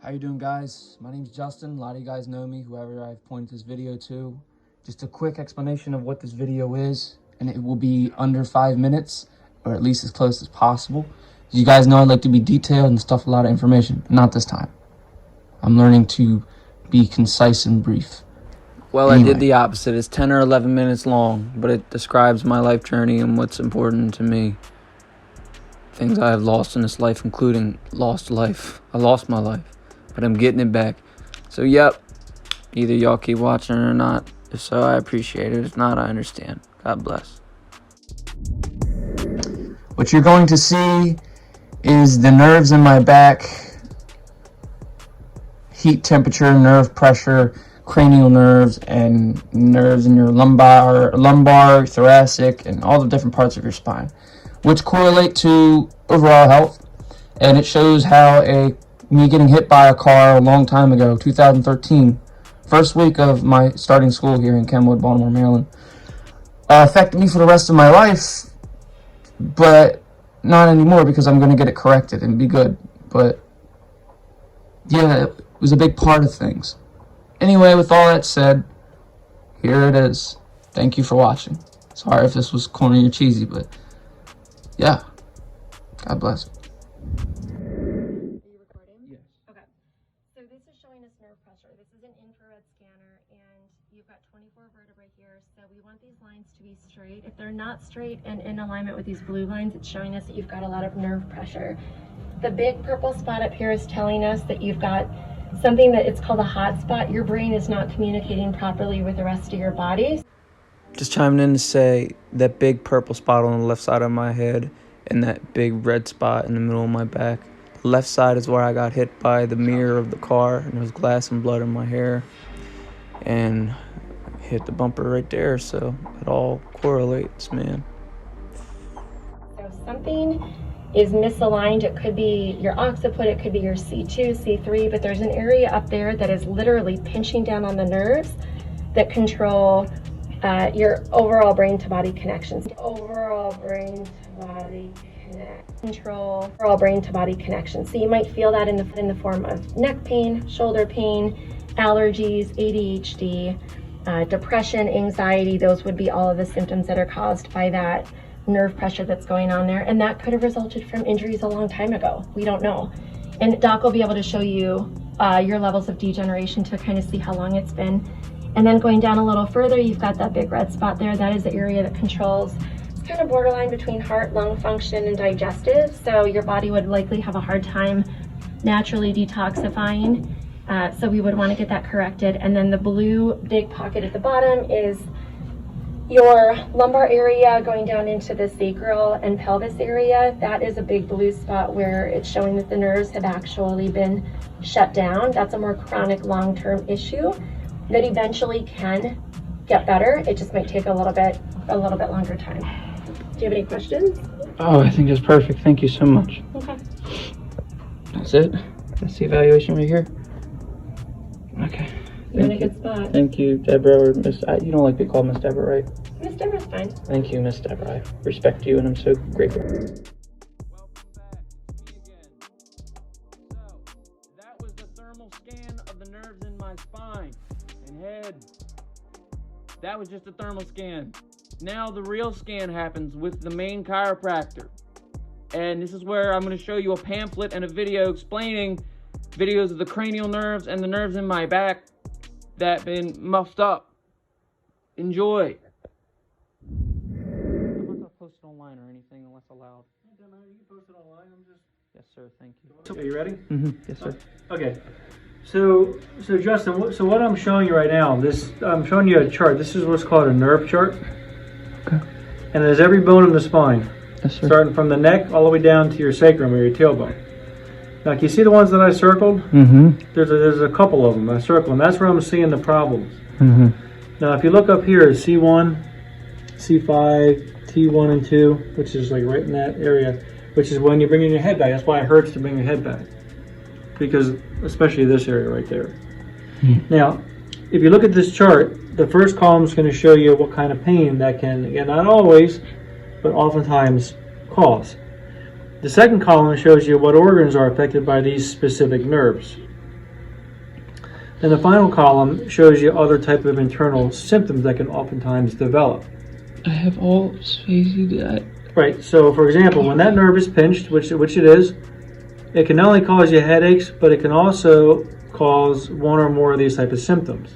How you doing, guys? My name's Justin. A lot of you guys know me, whoever I've pointed this video to. Just a quick explanation of what this video is, and it will be under 5 minutes, or at least as close as possible. As you guys know, I like to be detailed and stuff a lot of information. Not this time. I'm learning to be concise and brief. Well, anyway. I did the opposite. It's 10 or 11 minutes long, but it describes my life journey and what's important to me. Things I have lost in this life, including lost life. I lost my life, but I'm getting it back. So, yep, either y'all keep watching or not. If so, I appreciate it. If not, I understand. God bless. What you're going to see is the nerves in my back, heat temperature, nerve pressure, cranial nerves, and nerves in your lumbar, thoracic, and all the different parts of your spine, which correlate to overall health. And it shows how me getting hit by a car a long time ago, 2013, first week of my starting school here in Kenwood, Baltimore, Maryland, affected me for the rest of my life, but not anymore because I'm going to get it corrected and be good. But yeah, it was a big part of things. Anyway, with all that said, here it is. Thank you for watching. Sorry if this was corny or cheesy, but yeah, God bless. Are you recording? Yes. Okay. So this is showing us nerve pressure. This is an infrared scanner, and you've got 24 vertebrae here. So we want these lines to be straight. If they're not straight and in alignment with these blue lines, it's showing us that you've got a lot of nerve pressure. The big purple spot up here is telling us that you've got something that it's called a hot spot. Your brain is not communicating properly with the rest of your body. Just chiming in to say that big purple spot on the left side of my head and that big red spot in the middle of my back. The left side is where I got hit by the mirror of the car, and there was glass and blood in my hair. And I hit the bumper right there, so it all correlates, man. So if something is misaligned, it could be your occiput, it could be your C2, C3, but there's an area up there that is literally pinching down on the nerves that control your overall brain-to-body connections. Overall brain-to-body connection. So you might feel that in the form of neck pain, shoulder pain, allergies, ADHD, depression, anxiety. Those would be all of the symptoms that are caused by that nerve pressure that's going on there, and that could have resulted from injuries a long time ago. We don't know. And Doc will be able to show you your levels of degeneration to kind of see how long it's been. And then going down a little further, you've got that big red spot there. That is the area that controls, it's kind of borderline between heart, lung function, and digestive. So your body would likely have a hard time naturally detoxifying. So we would want to get that corrected. And then the blue big pocket at the bottom is your lumbar area going down into the sacral and pelvis area. That is a big blue spot where it's showing that the nerves have actually been shut down. That's a more chronic long-term issue that eventually can get better. It just might take a little bit longer time. Do you have any questions? Oh, I think that's perfect. Thank you so much. Okay. That's it? That's the evaluation right here? Okay. You're in a good spot. Thank you, Deborah, or Miss. You don't like to be called Miss Deborah, right? Miss Deborah's fine. Thank you, Miss Deborah. I respect you, and I'm so grateful. Welcome back. It's me again. So, that was the thermal scan of the nerves in my spine and head. That was just a thermal scan. Now the real scan happens with the main chiropractor. And this is where I'm going to show you a pamphlet and a video explaining videos of the cranial nerves and the nerves in my back that been muffed up. Enjoy. I'm not going to post it online or anything unless allowed. You can post it online. Yes, sir. Thank you. Are you ready? Mm-hmm. Yes, sir. Okay. So Justin, what I'm showing you right now, I'm showing you a chart. This is what's called a nerve chart. Okay. And there's every bone in the spine, Yes, sir. starting from the neck all the way down to your sacrum or your tailbone. Now, can you see the ones that I circled? Mm-hmm. There's a couple of them I circled, and that's where I'm seeing the problems. Mm-hmm. Now, if you look up here, C1, C5, T1 and 2, which is like right in that area, which is when you're bringing your head back. That's why it hurts to bring your head back, because especially this area right there. Mm-hmm. Now, if you look at this chart, the first column is going to show you what kind of pain that can, again, not always, but oftentimes cause. The second column shows you what organs are affected by these specific nerves. And the final column shows you other type of internal symptoms that can oftentimes develop. I have all spacey that. Right, so for example, when that nerve is pinched, which it is, it can not only cause you headaches, but it can also cause one or more of these type of symptoms.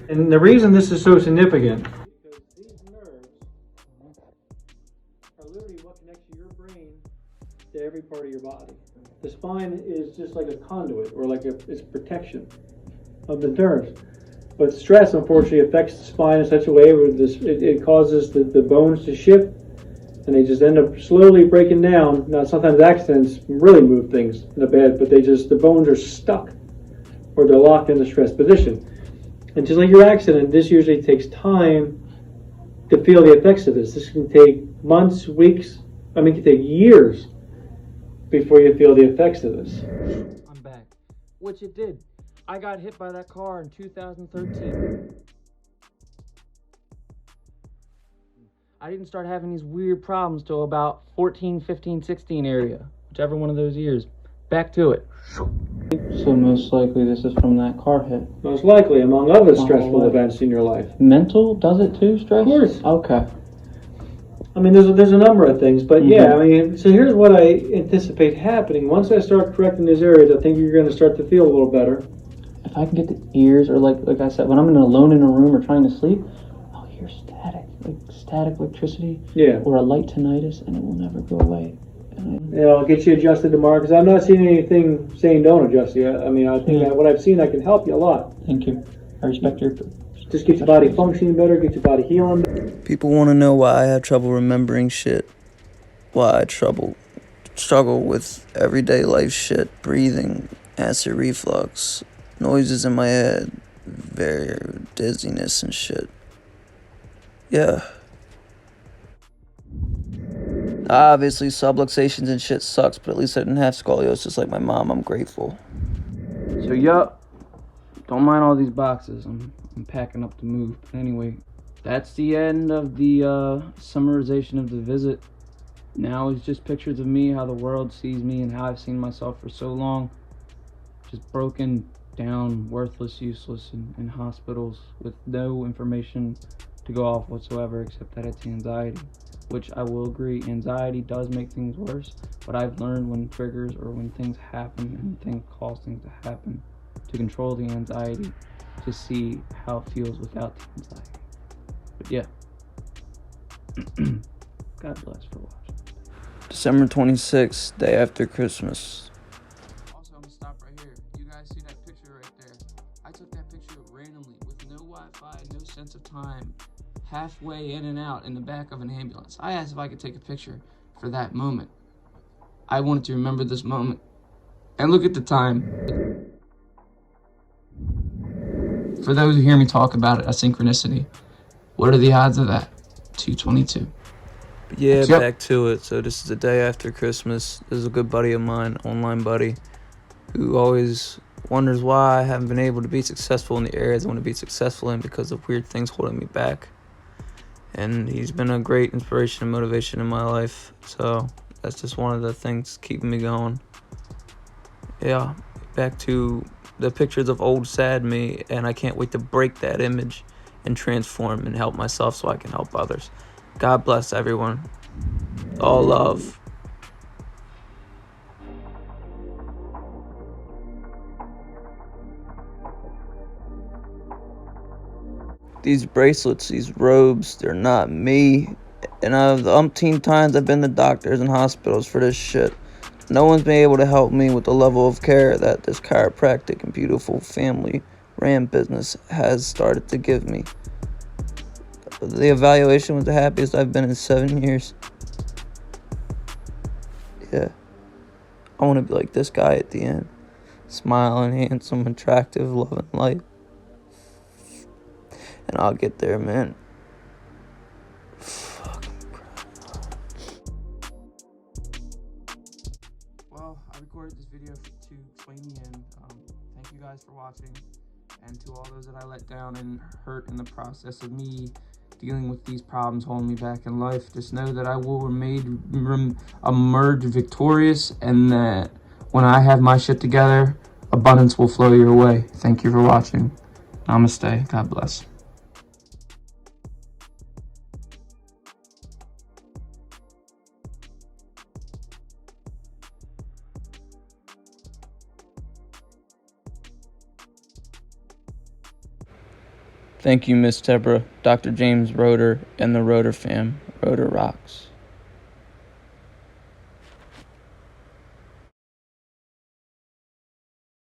And the reason this is so significant, because these nerves are literally what connects your brain to every part of your body. The spine is just like a conduit, or like it's protection of the nerves. But stress, unfortunately, affects the spine in such a way where it causes the bones to shift, and they just end up slowly breaking down. Now, sometimes accidents really move things in a bed, but the bones are stuck, or they're locked in the stress position. And just like your accident, this usually takes time to feel the effects of this. This can take months, weeks, it can take years before you feel the effects of this. I'm back. Which it did. I got hit by that car in 2013. I didn't start having these weird problems till about 14, 15, 16 area. Whichever one of those years. Back to it. So most likely this is from that car hit. Most likely, among other stressful events in your life. Mental does it too, stress? Of course. Okay. There's a number of things, but so here's what I anticipate happening. Once I start correcting these areas, I think you're going to start to feel a little better. If I can get the ears, or like I said, when I'm alone in a room or trying to sleep, I'll hear static electricity, or a light tinnitus, and it will never go away. I'll get you adjusted tomorrow, because I'm not seeing anything saying don't adjust you. I think that what I've seen, I can help you a lot. Thank you. I respect your... Just get your body functioning better, get your body healing better. People want to know why I have trouble remembering shit. Why I struggle with everyday life shit, breathing, acid reflux, noises in my head, very dizziness and shit. Yeah. Obviously, subluxations and shit sucks, but at least I didn't have scoliosis like my mom. I'm grateful. So, yup. Don't mind all these boxes. I'm packing up to move. But anyway, that's the end of the summarization of the visit. Now it's just pictures of me, how the world sees me, and how I've seen myself for so long. Just broken down, worthless, useless in hospitals with no information to go off whatsoever, except that it's anxiety. Which I will agree, anxiety does make things worse, but I've learned when triggers or when things happen and things cause things to happen, to control the anxiety, to see how it feels without the anxiety. But yeah. God bless for watching. December 26th, day after Christmas. Also, I'm gonna stop right here. You guys see that picture right there? I took that picture randomly with no Wi-Fi, no sense of time, halfway in and out in the back of an ambulance. I asked if I could take a picture for that moment. I wanted to remember this moment. And look at the time. For those who hear me talk about it, a synchronicity. What are the odds of that? 222. Yeah, back to it. So this is the day after Christmas. This is a good buddy of mine, online buddy, who always wonders why I haven't been able to be successful in the areas I want to be successful in because of weird things holding me back. And he's been a great inspiration and motivation in my life. So that's just one of the things keeping me going. Yeah, back to the pictures of old sad me, and I can't wait to break that image and transform and help myself so I can help others. God bless everyone. All love. These bracelets, these robes, they're not me. And the umpteen times I've been to doctors and hospitals for this shit. No one's been able to help me with the level of care that this chiropractic and beautiful family ran business has started to give me. The evaluation was the happiest I've been in 7 years. Yeah. I want to be like this guy at the end. Smiling, handsome, attractive, loving life. And I'll get there, man. Well, I recorded this video to explain the end. Thank you guys for watching. And to all those that I let down and hurt in the process of me dealing with these problems holding me back in life, just know that I will emerge victorious, and that when I have my shit together, abundance will flow your way. Thank you for watching. Namaste. God bless. Thank you, Miss Tebra, Dr. James Roeder, and the Roeder fam. Roeder rocks.